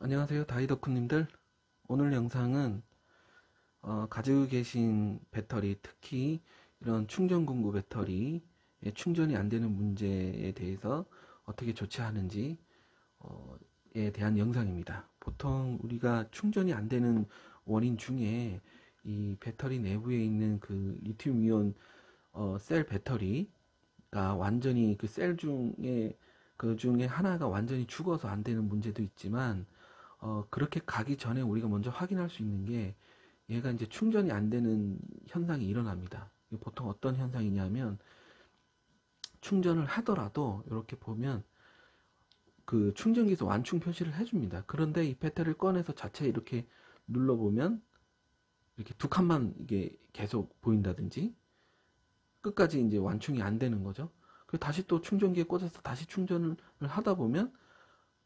안녕하세요, 다이덕후님들. 오늘 영상은 가지고 계신 배터리, 특히 이런 충전 공구 배터리에 충전이 안 되는 문제에 대해서 어떻게 조치하는지에 대한 영상입니다. 보통 우리가 충전이 안 되는 원인 중에 이 배터리 내부에 있는 그 리튬이온 셀 배터리가 완전히 그 셀 중에 그 중에 하나가 완전히 죽어서 안 되는 문제도 있지만, 그렇게 가기 전에 우리가 먼저 확인할 수 있는 게, 얘가 이제 충전이 안 되는 현상이 일어납니다. 이게 보통 어떤 현상이냐면, 충전을 하더라도 이렇게 보면 그 충전기에서 완충 표시를 해줍니다. 그런데 이 배터리를 꺼내서 자체 이렇게 눌러보면 이렇게 두 칸만 이게 계속 보인다든지, 끝까지 이제 완충이 안 되는 거죠. 그리고 다시 또 충전기에 꽂아서 다시 충전을 하다 보면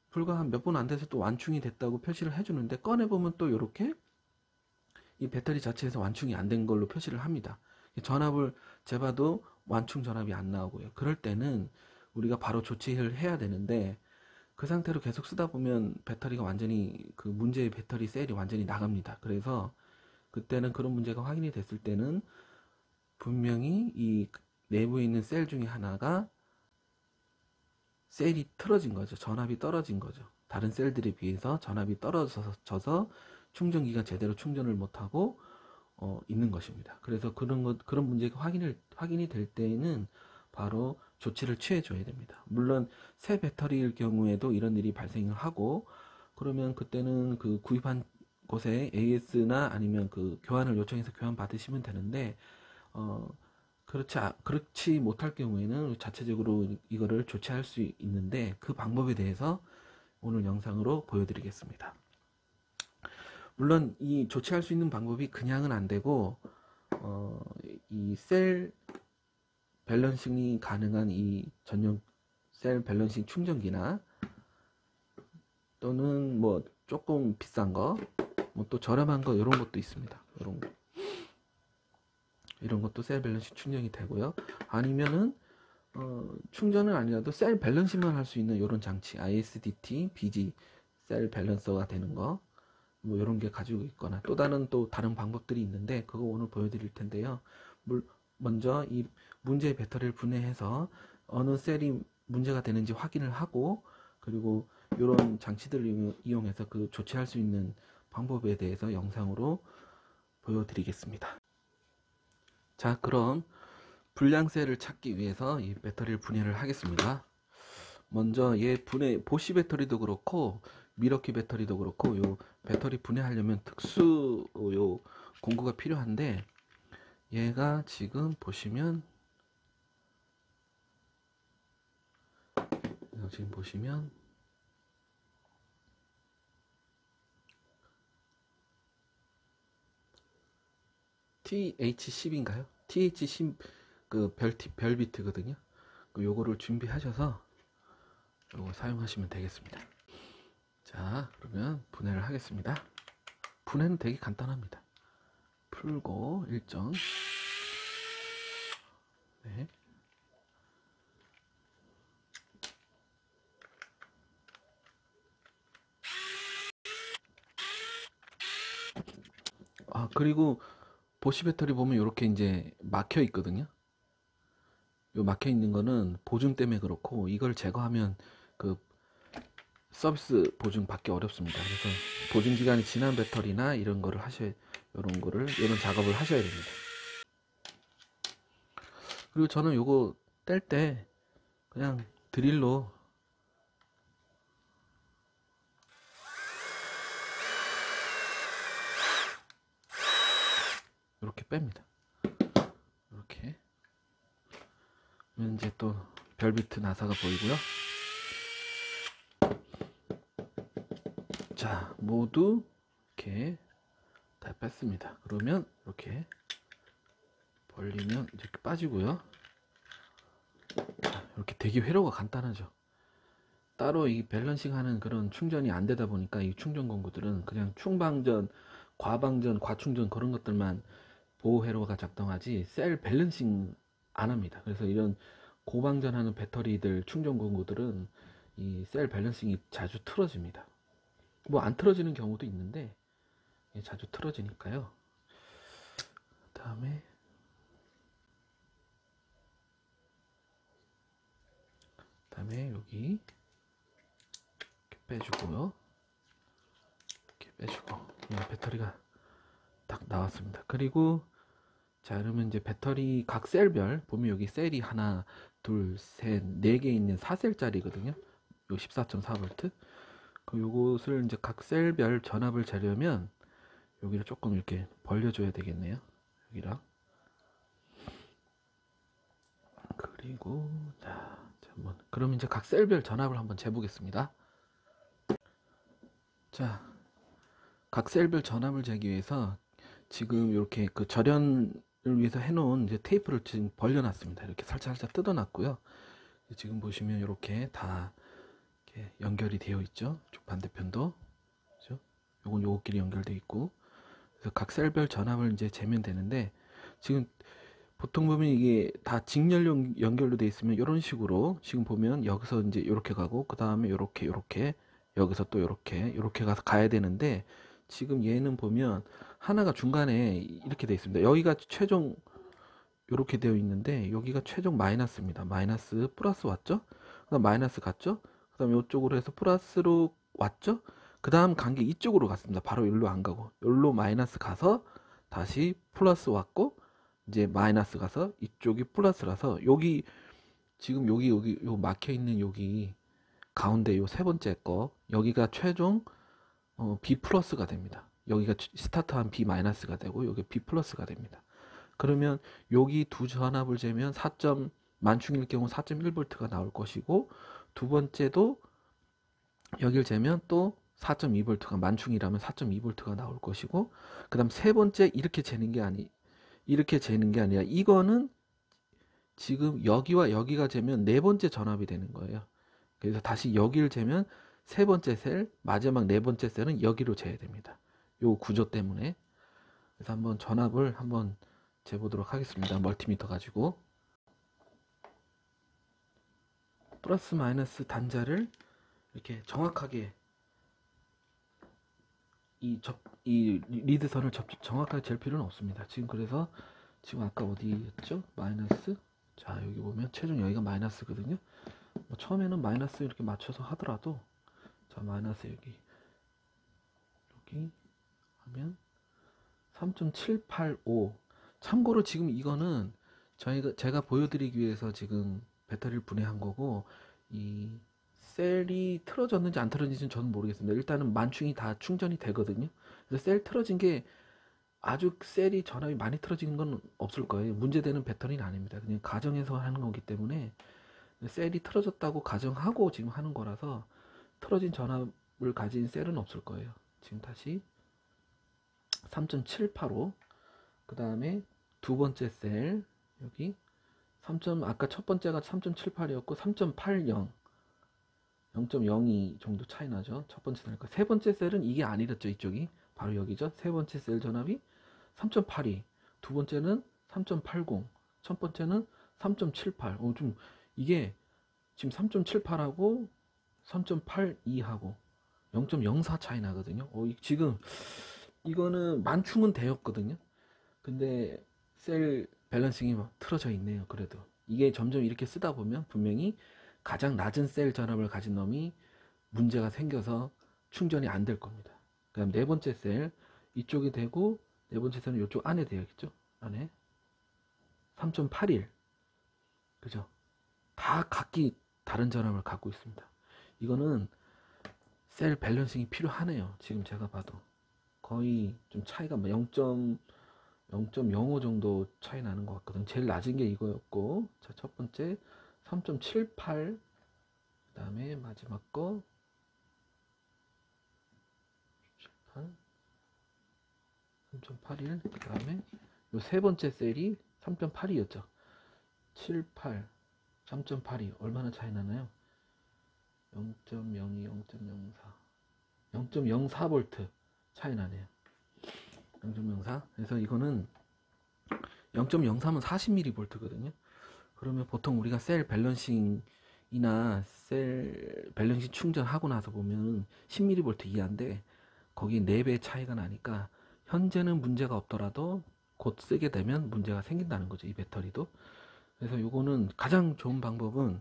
불과 한 몇 분 안 돼서 또 완충이 됐다고 표시를 해주는데, 꺼내보면 또 이렇게 이 배터리 자체에서 완충이 안 된 걸로 표시를 합니다. 전압을 재봐도 완충 전압이 안 나오고요. 그럴 때는 우리가 바로 조치를 해야 되는데, 그 상태로 계속 쓰다 보면 배터리가 완전히, 그 문제의 배터리 셀이 완전히 나갑니다. 그래서 그때는, 그런 문제가 확인이 됐을 때는 분명히 이 내부에 있는 셀 중에 하나가 셀이 틀어진 거죠. 전압이 떨어진 거죠. 다른 셀들에 비해서 전압이 떨어져서 충전기가 제대로 충전을 못하고 있는 것입니다. 그래서 그런 문제가 확인이 될 때에는 바로 조치를 취해 줘야 됩니다. 물론 새 배터리일 경우에도 이런 일이 발생을 하고, 그러면 그때는 그 구입한 곳에 AS나 아니면 그 교환을 요청해서 교환 받으시면 되는데, 어, 그렇지 못할 경우에는 자체적으로 이거를 조치할 수 있는데, 그 방법에 대해서 오늘 영상으로 보여드리겠습니다. 물론 이 조치할 수 있는 방법이 그냥은 안 되고, 이 셀 밸런싱이 가능한 이 전용 셀 밸런싱 충전기나, 또는 뭐 조금 비싼 거, 뭐 또 저렴한 거, 이런 것도 있습니다. 이런 것도 셀 밸런싱 충전이 되고요. 아니면은 충전은 아니라도 셀 밸런싱만 할 수 있는 이런 장치, ISDT, BG 셀 밸런서가 되는 거, 뭐 이런 게 가지고 있거나, 또 다른 방법들이 있는데 그거 오늘 보여드릴 텐데요. 먼저 이 문제의 배터리를 분해해서 어느 셀이 문제가 되는지 확인을 하고, 그리고 이런 장치들을 이용해서 그 조치할 수 있는 방법에 대해서 영상으로 보여드리겠습니다. 자, 그럼 불량셀을 찾기 위해서 이 배터리를 분해를 하겠습니다. 먼저 얘 보시 배터리도 그렇고 미러키 배터리도 그렇고, 요 배터리 분해하려면 특수 요 공구가 필요한데, 얘가 지금 보시면, TH10인가요? TH10 그 별비트거든요. 요거를 준비하셔서 요거 사용하시면 되겠습니다. 자, 그러면 분해를 하겠습니다. 분해는 되게 간단합니다. 풀고 일정. 네. 그리고 보시 배터리 보면 이렇게 이제 막혀 있거든요. 요 막혀 있는 거는 보증 때문에 그렇고, 이걸 제거하면 그 서비스 보증 받기 어렵습니다. 그래서 보증 기간이 지난 배터리나 이런 거를 이런 작업을 하셔야 됩니다. 그리고 저는 요거 뗄 때 그냥 드릴로 이렇게 뺍니다. 이렇게. 그러면 이제 또 별비트 나사가 보이고요. 자, 모두 이렇게 다 뺐습니다. 그러면 이렇게 벌리면 이렇게 빠지고요. 자, 이렇게 되게 회로가 간단하죠. 따로 이 밸런싱 하는 그런 충전이 안 되다 보니까 이 충전 공구들은 그냥 충방전, 과방전, 과충전 그런 것들만 보호 회로가 작동하지 셀 밸런싱 안 합니다. 그래서 이런 고방전하는 배터리들 충전 공구들은 이 셀 밸런싱이 자주 틀어집니다. 뭐 안 틀어지는 경우도 있는데 자주 틀어지니까요. 그다음에 여기 이렇게 빼주고요. 이렇게 빼주고 배터리가 딱 나왔습니다. 그리고 자, 그러면 이제 배터리 각 셀별 보면 여기 셀이 하나, 둘, 셋, 네 개 있는 4셀짜리거든요. 요 14.4V. 그 요것을 이제 각 셀별 전압을 재려면 여기를 조금 이렇게 벌려줘야 되겠네요. 여기랑. 그리고 자, 한번 그럼 이제 각 셀별 전압을 한번 재보겠습니다. 자, 각 셀별 전압을 재기 위해서 지금 이렇게 그 절연을 위해서 해놓은 이제 테이프를 지금 벌려놨습니다. 이렇게 살짝 뜯어놨고요. 지금 보시면 이렇게 다 이렇게 연결이 되어 있죠. 쪽 반대편도. 그죠? 요건 요거끼리 연결되어 있고. 그래서 각 셀별 전압을 이제 재면 되는데, 지금 보통 보면 이게 다 직렬 연결로 되어 있으면 이런 식으로 지금 보면 여기서 이제 이렇게 가고 그 다음에 이렇게 여기서 또 이렇게 가서 가야 되는데, 지금 얘는 보면 하나가 중간에 이렇게 되어 있습니다. 여기가 최종 이렇게 되어 있는데 여기가 최종 마이너스입니다. 마이너스 플러스 왔죠? 그 다음 마이너스 갔죠? 그 다음 이쪽으로 해서 플러스로 왔죠? 그 다음 간 게 이쪽으로 갔습니다. 바로 여기로 안 가고 여기로 마이너스 가서 다시 플러스 왔고 이제 마이너스 가서 이쪽이 플러스라서 여기 지금 여기 요 막혀 있는 여기 가운데 요 세 번째 거 여기가 최종 B 플러스가 됩니다. 여기가 스타트한 B 마이너스가 되고 여기 B 플러스가 됩니다. 그러면 여기 두 전압을 재면 4. 만충일 경우 4.1V가 나올 것이고, 두 번째도 여기를 재면 또 4.2V가 만충이라면 4.2V가 나올 것이고, 그 다음 세 번째 이렇게 재는 게 아니라 이거는 지금 여기와 여기가 재면 네 번째 전압이 되는 거예요. 그래서 다시 여기를 재면 세 번째 셀, 마지막 네 번째 셀은 여기로 재야 됩니다. 요 구조 때문에. 그래서 한번 전압을 한번 재보도록 하겠습니다. 멀티미터 가지고 플러스 마이너스 단자를 이렇게 정확하게 이 리드선을 정확하게 잴 필요는 없습니다. 지금 그래서 지금 아까 어디였죠? 마이너스. 자, 여기 보면 최종 여기가 마이너스거든요. 뭐 처음에는 마이너스 이렇게 맞춰서 하더라도 자, 마이너스 여기 하면 3.785. 참고로 지금 이거는 제가 보여드리기 위해서 지금 배터리를 분해한 거고, 이 셀이 틀어졌는지 안 틀어졌는지는 저는 모르겠습니다. 일단은 만충이 다 충전이 되거든요. 그래서 셀 틀어진 게 아주 셀이 전압이 많이 틀어지는 건 없을 거예요. 문제되는 배터리는 아닙니다. 그냥 가정에서 하는 거기 때문에 셀이 틀어졌다고 가정하고 지금 하는 거라서 틀어진 전압을 가진 셀은 없을 거예요. 지금 다시 3.785. 그 다음에 두 번째 셀 여기 3. 아까 첫 번째가 3.78이었고 3.80 0.02 정도 차이 나죠. 첫 번째 셀과 세 번째 셀은 이게 아니랬죠. 이쪽이 바로 여기죠. 세 번째 셀 전압이 3.82, 두 번째는 3.80, 첫 번째는 3.78. 좀 이게 지금 3.78하고 3.82하고 0.04 차이 나거든요. 지금 이거는 만충은 되었거든요. 근데 셀 밸런싱이 틀어져 있네요. 그래도 이게 점점 이렇게 쓰다 보면 분명히 가장 낮은 셀 전압을 가진 놈이 문제가 생겨서 충전이 안 될 겁니다. 그 다음 네 번째 셀 이쪽이 되고 네 번째 셀은 이쪽 안에 되어있죠. 안에 3.81. 그죠? 다 각기 다른 전압을 갖고 있습니다. 이거는 셀 밸런싱이 필요하네요. 지금 제가 봐도 거의 좀 차이가 0.05 정도 차이 나는 것 같거든. 제일 낮은 게 이거였고, 자, 첫 번째 3.78, 그 다음에 마지막 거 3.81, 그 다음에 요 세 번째 셀이 3.82였죠. 78, 3.82 얼마나 차이 나나요? 0.02, 0.04, 0.04V 차이 나네요. 0.04. 그래서 이거는 0.03은 40mV거든요. 그러면 보통 우리가 셀 밸런싱이 이나 셀 밸런싱 충전하고 나서 보면 10mV 이하인데 거기 4배의 차이가 나니까 현재는 문제가 없더라도 곧 쓰게 되면 문제가 생긴다는 거죠, 이 배터리도. 그래서 요거는 가장 좋은 방법은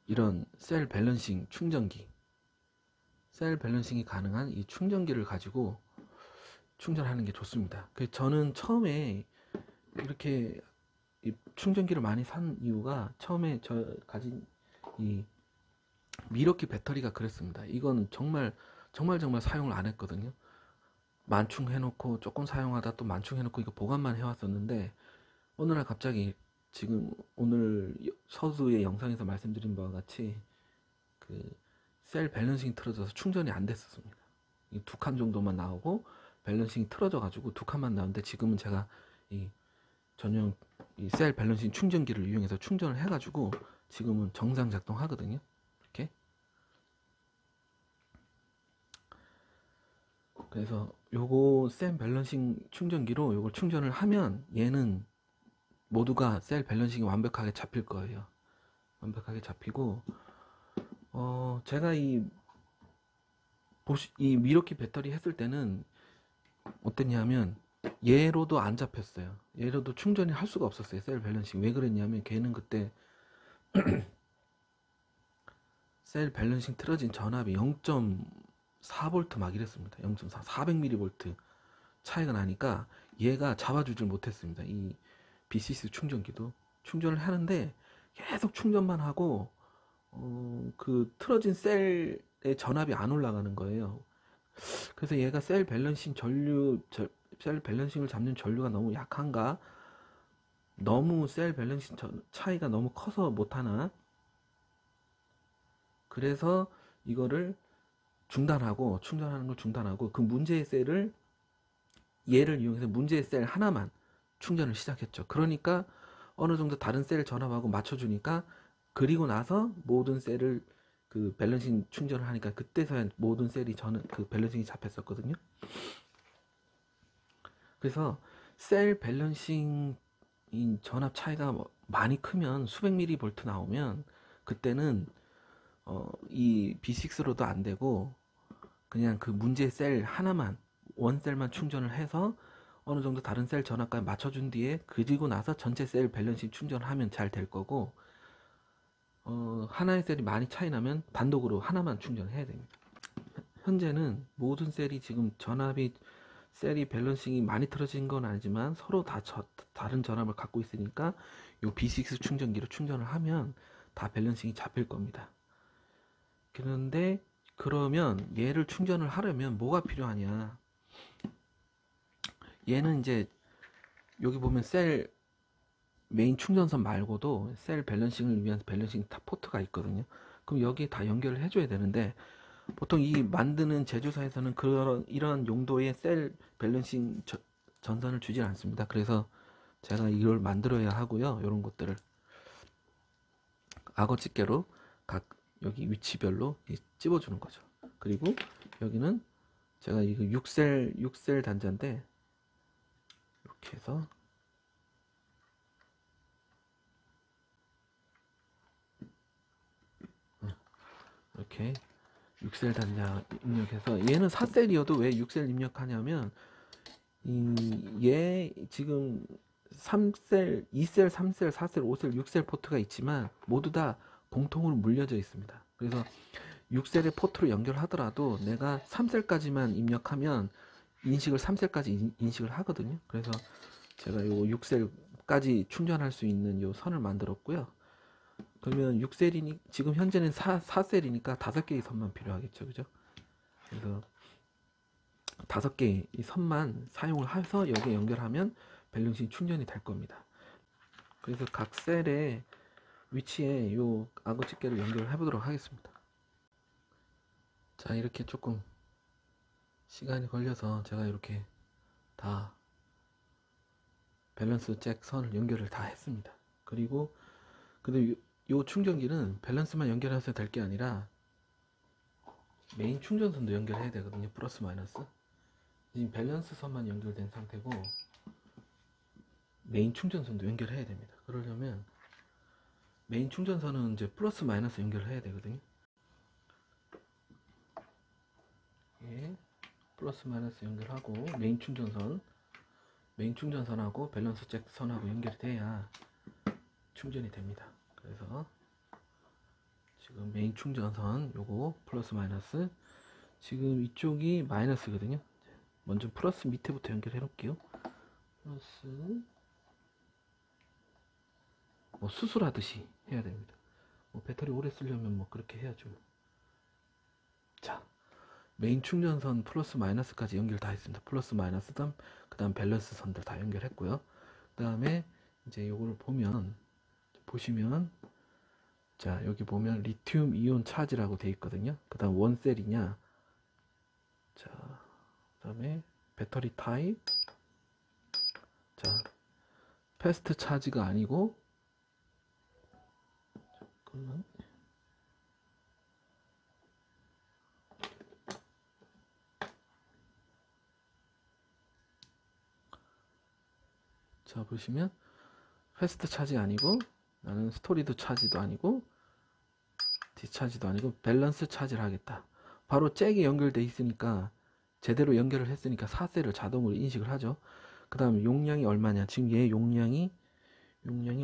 이런 셀 밸런싱 충전기, 셀 밸런싱이 가능한 이 충전기를 가지고 충전하는 게 좋습니다. 저는 처음에 이렇게 이 충전기를 많이 산 이유가 처음에 저 가진 이 미러키 배터리가 그랬습니다. 이건 정말 사용을 안 했거든요. 만충해놓고 조금 사용하다 또 만충해놓고 이거 보관만 해왔었는데 어느 날 갑자기 지금 오늘 서두의 영상에서 말씀드린 바와 같이 그 셀 밸런싱이 틀어져서 충전이 안 됐었습니다. 이 2칸 정도만 나오고 밸런싱이 틀어져 가지고 2칸만 나오는데 지금은 제가 이 전용 이 셀 밸런싱 충전기를 이용해서 충전을 해가지고 지금은 정상 작동하거든요. 이렇게. 그래서 요거 셀 밸런싱 충전기로 요걸 충전을 하면 얘는 모두가 셀 밸런싱이 완벽하게 잡힐 거예요. 완벽하게 잡히고 제가 이 미러키 배터리 했을 때는 어땠냐면 얘로도 안 잡혔어요. 얘로도 충전이 할 수가 없었어요. 셀 밸런싱. 왜 그랬냐면 걔는 그때 셀 밸런싱 틀어진 전압이 0.4V 막 이랬습니다. 0.4, 400mV 차이가 나니까 얘가 잡아주질 못했습니다. 이 B6 충전기도 충전을 하는데 계속 충전만 하고 그 틀어진 셀의 전압이 안 올라가는 거예요. 그래서 얘가 셀 밸런싱을 잡는 전류가 너무 약한가, 너무 셀 밸런싱 차이가 너무 커서 못하나, 그래서 이거를 중단하고 충전하는 걸 중단하고 그 문제의 셀을 얘를 이용해서 문제의 셀 하나만 충전을 시작했죠. 그러니까 어느 정도 다른 셀 전압하고 맞춰주니까, 그리고 나서 모든 셀을 그 밸런싱 충전을 하니까 그때서야 모든 셀이 저는 그 밸런싱이 잡혔었거든요. 그래서 셀 밸런싱 전압 차이가 많이 크면 수백 미리볼트 나오면 그때는 이 B6로도 안 되고 그냥 그 문제 셀 하나만, 원셀만 충전을 해서 어느 정도 다른 셀 전압까지 맞춰준 뒤에 그리고 나서 전체 셀 밸런싱 충전하면 잘 될 거고, 하나의 셀이 많이 차이 나면 단독으로 하나만 충전해야 됩니다. 현재는 모든 셀이 지금 전압이 셀이 밸런싱이 많이 틀어진 건 아니지만 서로 다 다른 전압을 갖고 있으니까 이 B6 충전기로 충전을 하면 다 밸런싱이 잡힐 겁니다. 그런데 그러면 얘를 충전을 하려면 뭐가 필요하냐, 얘는 이제 여기 보면 셀 메인 충전선 말고도 셀 밸런싱을 위한 밸런싱 포트가 있거든요. 그럼 여기에 다 연결을 해줘야 되는데 보통 이 만드는 제조사에서는 이런 용도의 셀 밸런싱 전선을 주질 않습니다. 그래서 제가 이걸 만들어야 하고요. 이런 것들을 악어 집게로 각 여기 위치별로 찝어주는 거죠. 그리고 여기는 제가 이거 6셀 단자인데 이렇게 해서 이렇게 6셀 단자 입력해서, 얘는 4셀이어도 왜 6셀 입력하냐면 얘 지금 3셀, 2셀, 3셀, 4셀, 5셀, 6셀 포트가 있지만 모두 다 공통으로 물려져 있습니다. 그래서 6셀의 포트로 연결하더라도 내가 3셀까지만 입력하면 인식을 3셀까지 인식을 하거든요. 그래서 제가 요 6셀까지 충전할 수 있는 요 선을 만들었고요. 그러면 6셀이니 지금 현재는 4셀이니까 5개의 선만 필요하겠죠. 그죠? 그래서 5개의 이 선만 사용을 해서 여기에 연결하면 밸런싱 충전이 될 겁니다. 그래서 각 셀의 위치에 요 악어 집게를 연결을 해보도록 하겠습니다. 자, 이렇게 조금 시간이 걸려서 제가 이렇게 다 밸런스 잭 선을 연결을 다 했습니다. 그리고 근데 요 충전기는 밸런스만 연결해서 될 게 아니라 메인 충전선도 연결해야 되거든요. 플러스 마이너스. 지금 밸런스 선만 연결된 상태고 메인 충전선도 연결해야 됩니다. 그러려면 메인 충전선은 이제 플러스 마이너스 연결을 해야 되거든요. 예, 플러스 마이너스 연결하고 메인 충전선하고 밸런스 잭 선하고 연결이 돼야 충전이 됩니다. 그래서 지금 메인 충전선 요거 플러스 마이너스, 지금 이쪽이 마이너스거든요. 먼저 플러스 밑에부터 연결해 놓을게요. 플러스, 뭐 수술하듯이 해야 됩니다. 뭐 배터리 오래 쓰려면 뭐 그렇게 해야죠. 자, 메인 충전선 플러스 마이너스까지 연결 다 했습니다. 플러스 마이너스 그 다음 밸런스 선들 다 연결했고요. 그 다음에 이제 요거를 보시면 자, 여기 보면 리튬 이온 차지라고 되어 있거든요. 그 다음 원셀이냐, 자, 그 다음에 배터리 타입, 자, 패스트 차지가 아니고, 잠깐만. 자, 보시면 패스트 차지 아니고, 나는 스토리드 차지도 아니고 디차지도 아니고 밸런스 차지를 하겠다. 바로 잭이 연결돼 있으니까, 제대로 연결을 했으니까 4셀을 자동으로 인식을 하죠. 그 다음 용량이 얼마냐, 지금 얘 용량이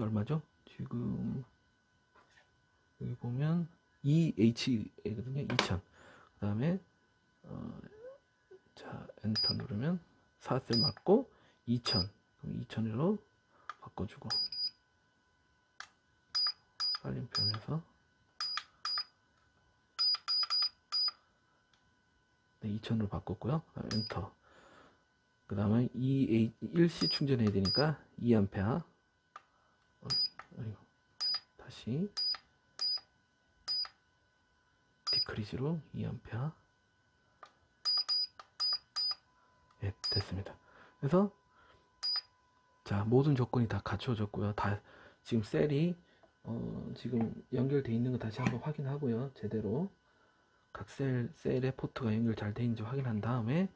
얼마죠? 지금 여기 보면 EH거든요. 2000. 그 다음에 자, 엔터 누르면 4셀 맞고 2000, 그럼 2000으로 바꿔주고, 살림표에서 네, 2000으로 바꿨고요. 엔터. 그 다음에 일시 충전해야 되니까 2A, 다시 디크리즈로 2A. 예, 됐습니다. 그래서 자, 모든 조건이 다 갖춰졌고요. 다 지금 셀이 지금 연결돼 있는 거 다시 한번 확인하고요. 제대로 각 셀의 포트가 연결 잘 돼 있는지 확인한 다음에,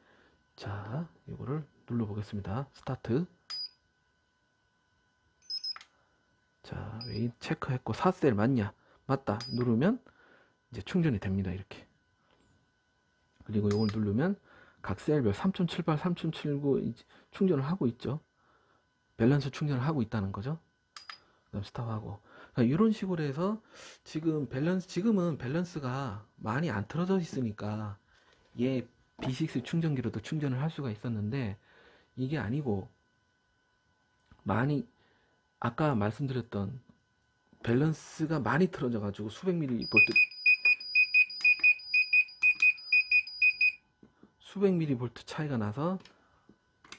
자, 이거를 눌러 보겠습니다. 스타트. 자, 웨이 체크했고 4셀 맞냐? 맞다. 누르면 이제 충전이 됩니다. 이렇게. 그리고 이걸 누르면 각 셀별 3078, 3079 충전을 하고 있죠. 밸런스 충전을 하고 있다는 거죠. 그다음 스탑하고. 그러니까 이런 식으로 해서 지금은 밸런스가 많이 안 틀어져 있으니까 얘 B6 충전기로도 충전을 할 수가 있었는데, 이게 아니고 많이, 아까 말씀드렸던 밸런스가 많이 틀어져 가지고 수백 미리볼트 차이가 나서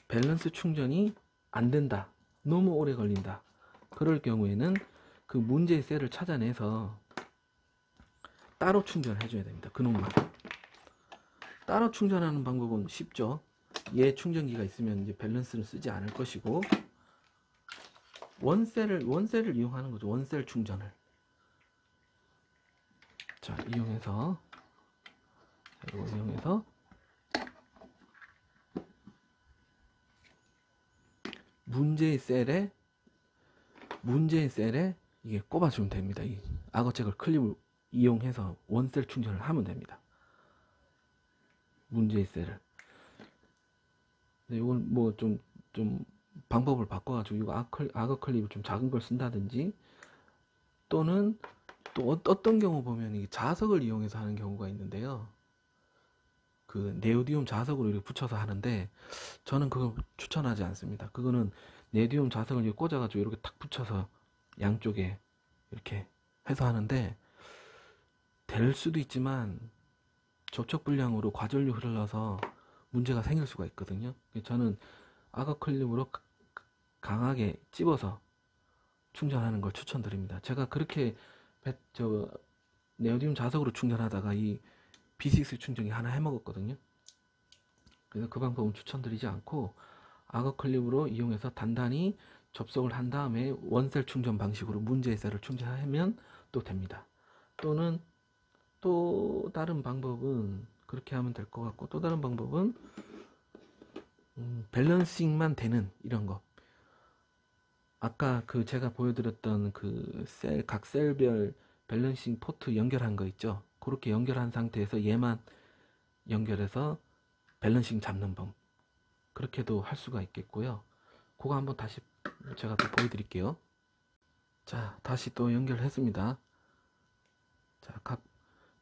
밸런스 충전이 안 된다, 너무 오래 걸린다, 그럴 경우에는 그 문제의 셀을 찾아내서 따로 충전해 줘야 됩니다. 그놈만. 따로 충전하는 방법은 쉽죠. 얘 충전기가 있으면 이제 밸런스를 쓰지 않을 것이고, 원셀을 이용하는 거죠. 원셀 충전을. 자, 이용해서 문제의 셀에 이게 꼽아주면 됩니다. 이 악어잭을 클립을 이용해서 원셀 충전을 하면 됩니다. 문제의 셀을. 이건 뭐 좀 방법을 바꿔가지고 이거 악어 클립을 좀 작은 걸 쓴다든지, 또는 또 어떤 경우 보면 이게 자석을 이용해서 하는 경우가 있는데요. 그 네오디움 자석으로 이렇게 붙여서 하는데, 저는 그거 추천하지 않습니다. 그거는 네오디움 자석을 이렇게 꽂아가지고 이렇게 탁 붙여서 양쪽에 이렇게 해서 하는데, 될 수도 있지만 접촉 불량으로 과전류 흘러서 문제가 생길 수가 있거든요. 저는 악어 클립으로 강하게 찝어서 충전하는 걸 추천드립니다. 제가 그렇게 네오디움 자석으로 충전하다가 이 B6 충전기 하나 해먹었거든요. 그래서 그 방법은 추천드리지 않고, 악어 클립으로 이용해서 단단히 접속을 한 다음에 원셀 충전 방식으로 문제의 셀을 충전하면 또 됩니다. 또는 또 다른 방법은 그렇게 하면 될 것 같고, 또 다른 방법은 밸런싱만 되는 이런 거, 아까 그 제가 보여드렸던 그 각 셀별 밸런싱 포트 연결한 거 있죠? 그렇게 연결한 상태에서 얘만 연결해서 밸런싱 잡는 법. 그렇게도 할 수가 있겠고요. 그거 한번 다시 제가 또 보여드릴게요. 자, 다시 또 연결했습니다. 자, 각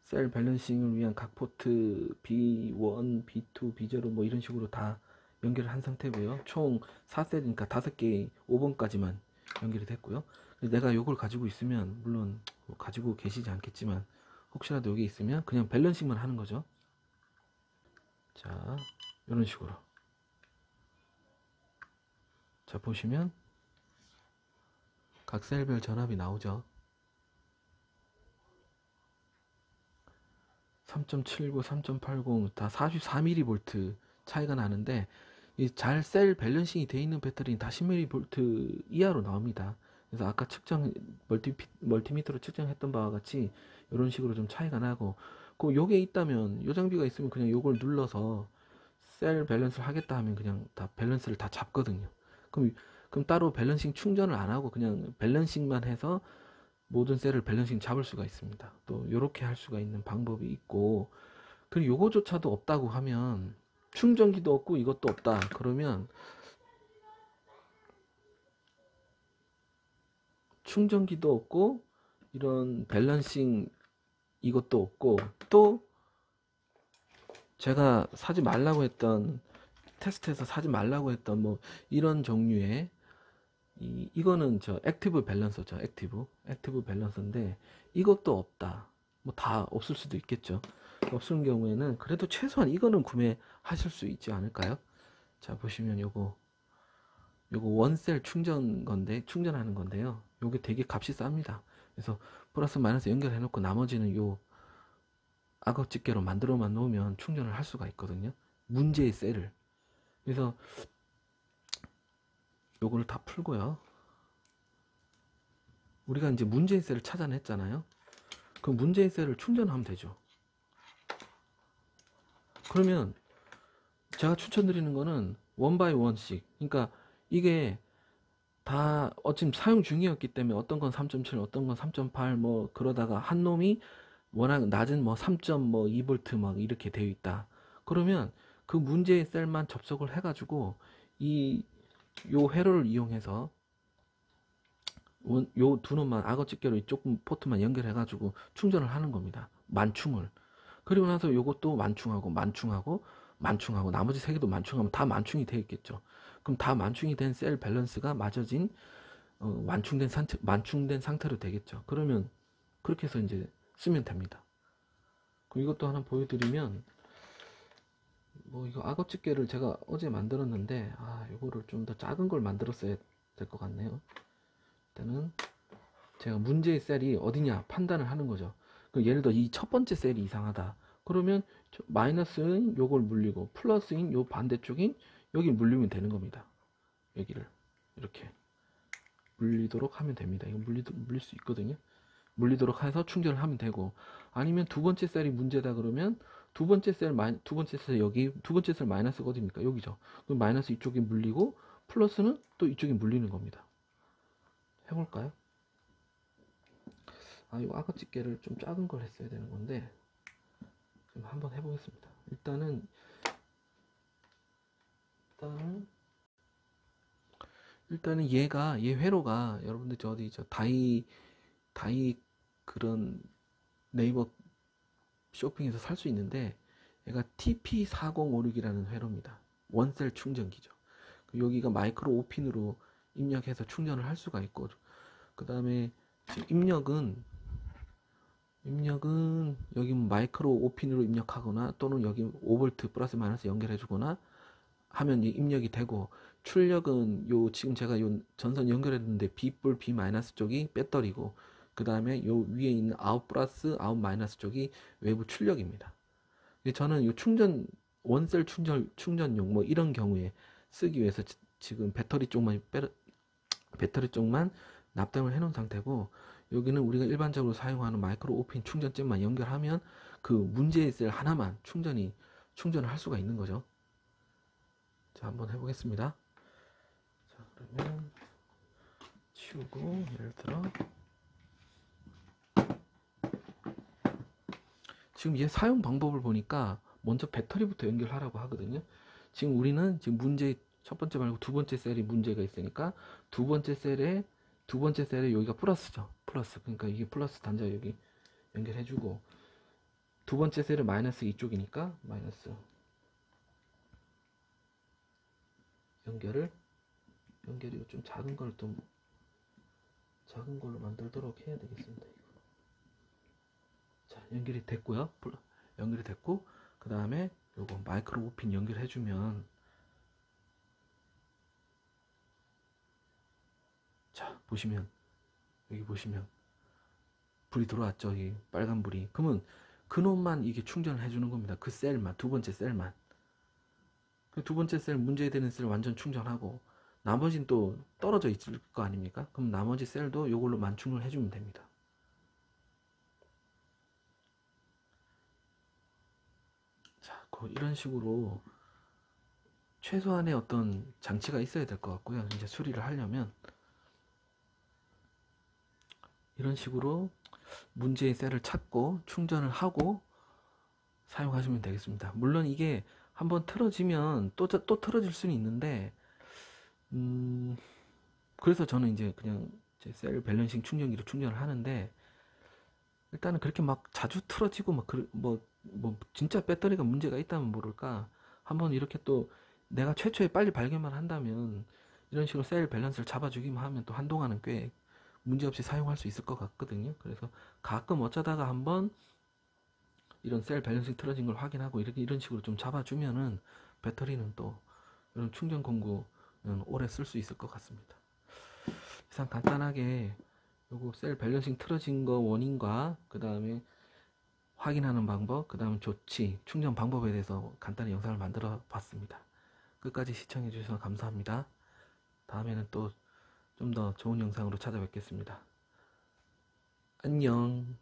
셀 밸런싱을 위한 각 포트 B1, B2, B0 뭐 이런 식으로 다 연결을 한 상태고요. 총 4셀이니까 5개 5번까지만 연결이 됐고요. 내가 요걸 가지고 있으면 물론 뭐 가지고 계시지 않겠지만 혹시라도 여기 있으면 그냥 밸런싱만 하는 거죠. 자, 이런 식으로. 자, 보시면 각 셀별 전압이 나오죠. 3.79, 3.80 다 44mV 차이가 나는데 이 잘 셀 밸런싱이 되어 있는 배터리는 다 10mV 이하로 나옵니다. 그래서 아까 측정 멀티미터로 측정했던 바와 같이 이런 식으로 좀 차이가 나고 요게 있다면 요 장비가 있으면 그냥 요걸 눌러서 셀 밸런스를 하겠다 하면 그냥 다 밸런스를 다 잡거든요. 그럼 따로 밸런싱 충전을 안 하고 그냥 밸런싱만 해서 모든 셀을 밸런싱 잡을 수가 있습니다. 또 이렇게 할 수가 있는 방법이 있고, 그리고 요거조차도 없다고 하면 충전기도 없고 이것도 없다 그러면 충전기도 없고 이런 밸런싱 이것도 없고 또 제가 사지 말라고 했던 테스트에서 사지 말라고 했던 뭐 이런 종류의 이거는 저 액티브 밸런서죠. 액티브 밸런서인데 이것도 없다. 뭐 다 없을 수도 있겠죠. 없을 경우에는 그래도 최소한 이거는 구매하실 수 있지 않을까요? 자, 보시면 요거 원셀 충전하는 건데요. 요게 되게 값이 쌉니다. 그래서 플러스 마이너스 연결해 놓고 나머지는 요 악어 집게로 만들어만 놓으면 충전을 할 수가 있거든요. 문제의 셀을. 그래서 요거를 다 풀고요. 우리가 이제 문제의 셀을 찾아냈잖아요. 그 문제의 셀을 충전하면 되죠. 그러면 제가 추천드리는 거는 원 바이 원씩, 그러니까 이게 다 지금 사용 중이었기 때문에 어떤 건 3.7 어떤 건 3.8 뭐 그러다가 한 놈이 워낙 낮은 뭐 3.2V 막 이렇게 되어 있다. 그러면 그 문제의 셀만 접속을 해가지고 요 회로를 이용해서 요 두 놈만 악어 집게로 조금 포트만 연결해가지고 충전을 하는 겁니다. 만충을. 그리고 나서 요것도 만충하고 나머지 세 개도 만충하면 다 만충이 되어 있겠죠. 그럼 다 만충이 된 셀 밸런스가 맞아진 만충된 상태로 되겠죠. 그러면 그렇게 해서 이제 쓰면 됩니다. 그리고 이것도 하나 보여드리면 뭐 이거 악어 집게를 제가 어제 만들었는데 이거를 좀 더 작은 걸 만들었어야 될 것 같네요. 일단은 제가 문제의 셀이 어디냐 판단을 하는 거죠. 예를 들어 이 첫 번째 셀이 이상하다. 그러면 마이너스인 요걸 물리고 플러스인 요 반대쪽인 여기 물리면 되는 겁니다. 여기를 이렇게 물리도록 하면 됩니다. 이거 물릴 수 있거든요. 물리도록 해서 충전을 하면 되고, 아니면 두 번째 셀이 문제다 그러면 두 번째 셀 여기 두 번째 셀 마이너스가 어디입니까? 여기죠. 그럼 마이너스 이쪽에 물리고 플러스는 또 이쪽에 물리는 겁니다. 해볼까요? 이거 아까 집게를 좀 작은 걸 했어야 되는 건데 좀 한번 해보겠습니다. 일단은 얘 회로가 여러분들 저 다이 그런 네이버 쇼핑에서 살 수 있는데 얘가 TP4056이라는 회로입니다. 원셀 충전기죠. 여기가 마이크로 5핀으로 입력해서 충전을 할 수가 있고, 그 다음에 입력은 여기 마이크로 5핀으로 입력하거나 또는 여기 5V 플러스 마이너스 연결해 주거나 하면 입력이 되고, 출력은 지금 제가 요 전선 연결했는데 B뿔 B 마이너스 쪽이 배터리고 그 다음에 요 위에 있는 아웃 플러스 아웃 마이너스 쪽이 외부 출력입니다. 저는 요 원셀 충전용 뭐 이런 경우에 쓰기 위해서 지금 배터리 쪽만 납땜을 해 놓은 상태고, 여기는 우리가 일반적으로 사용하는 마이크로 5핀 충전점만 연결하면 그 문제의 셀 하나만 충전을 할 수가 있는 거죠. 자, 한번 해보겠습니다. 자, 그러면 치우고, 예를 들어 지금 얘 사용 방법을 보니까 먼저 배터리부터 연결하라고 하거든요. 지금 우리는 지금 문제 첫 번째 말고 두 번째 셀이 문제가 있으니까 두 번째 셀에 여기가 플러스죠. 플러스. 그러니까 이게 플러스 단자 여기 연결해주고, 두 번째 셀은 마이너스 이쪽이니까 마이너스 연결이 좀 작은 걸로 만들도록 해야 되겠습니다. 이거. 자, 연결이 됐고요. 연결이 됐고, 그 다음에 요거 마이크로 오핀 연결해주면, 자, 여기 보시면 불이 들어왔죠. 이 빨간 불이. 그러면 그놈만 이게 충전을 해주는 겁니다. 그 셀만, 두 번째 셀만. 그 두 번째 셀, 문제되는 셀 완전 충전하고, 나머지는 또 떨어져 있을 거 아닙니까? 그럼 나머지 셀도 요걸로 만충을 해주면 됩니다. 자, 이런 식으로 최소한의 어떤 장치가 있어야 될 것 같고요. 이제 수리를 하려면 이런 식으로 문제의 셀을 찾고 충전을 하고 사용하시면 되겠습니다. 물론 이게 한번 틀어지면 또 틀어질 수는 있는데, 그래서 저는 이제 그냥 제 셀 밸런싱 충전기로 충전을 하는데, 일단은 그렇게 막 자주 틀어지고 뭐 진짜 배터리가 문제가 있다면 모를까, 한번 이렇게 또 내가 최초에 빨리 발견만 한다면 이런 식으로 셀 밸런스를 잡아주기만 하면 또 한동안은 꽤 문제없이 사용할 수 있을 것 같거든요. 그래서 가끔 어쩌다가 한번 이런 셀 밸런싱 틀어진 걸 확인하고 이런 식으로 좀 잡아주면은 배터리는 또 이런 충전 공구는 오래 쓸 수 있을 것 같습니다. 이상 간단하게 요거 셀 밸런싱 틀어진 거 원인과 그 다음에 확인하는 방법, 그 다음 조치, 충전 방법에 대해서 간단히 영상을 만들어 봤습니다. 끝까지 시청해 주셔서 감사합니다. 다음에는 또 좀 더 좋은 영상으로 찾아뵙겠습니다. 안녕.